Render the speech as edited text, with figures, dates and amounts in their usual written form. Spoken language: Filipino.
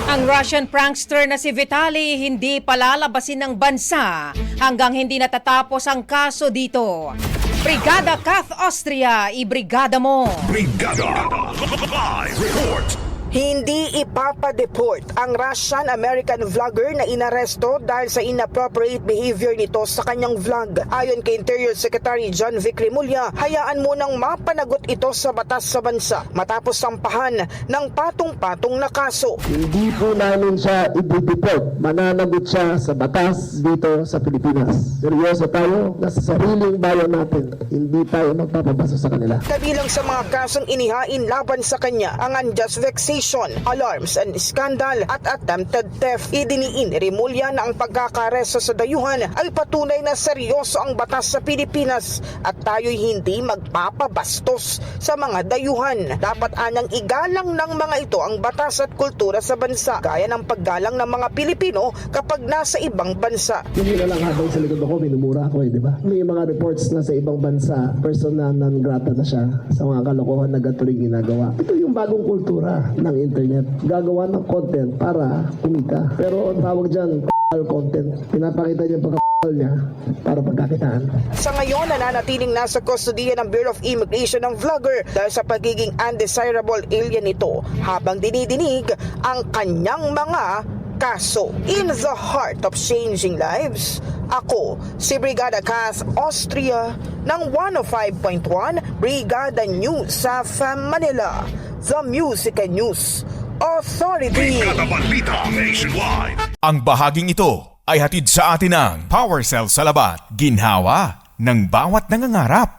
Ang Russian prankster na si Vitaly hindi palalabasin ng bansa hanggang hindi natatapos ang kaso dito. Brigada Kath Austria, ibrigada mo! Brigada Live Report. Hindi ipapadeport ang Russian-American vlogger na inaresto dahil sa inappropriate behavior nito sa kanyang vlog. Ayon kay Interior Secretary John Vic Remulla, hayaan munang mapanagot ito sa batas sa bansa matapos sampahan ng patong-patong na kaso. Hindi po namin siya i-deport. Mananagot siya sa batas dito sa Pilipinas. Seryoso tayo na sa sariling bayan natin. Hindi tayo magpapabaso sa kanila. Kabilang sa mga kasong inihain laban sa kanya ang unjust vexation, alarms and scandal at attempted theft. Idiniin ni Remulla na ang pagkakaresto sa dayuhan ay patunay na seryoso ang batas sa Pilipinas at tayo'y hindi magpapabastos sa mga dayuhan. Dapat anyang igalang ng mga ito ang batas at kultura sa bansa, gaya ng paggalang ng mga Pilipino kapag nasa ibang bansa. Hindi na lang habang sa likod ako, minumura ako di ba? May mga reports na sa ibang bansa, persona non grata na siya sa mga kalokohan na gatuling ginagawa. Ito yung bagong kultura ng internet. Gagawa ng content para kumita. Pero ang tawag dyan, content. Pinapakita niya yung niya para pagkakitaan. Sa ngayon, nananatiling nasa kustodiya ng Bureau of Immigration ng vlogger dahil sa pagiging undesirable alien nito habang dinidinig ang kanyang mga kaso. In the heart of changing lives, ako si Brigada Kath Austria ng 105.1 Brigada News sa Manila, the Music and News Authority. Brigada Balita Nationwide. Ang bahaging ito ay hatid sa atin ng PowerCell Salabat, ginhawa ng bawat nangangarap.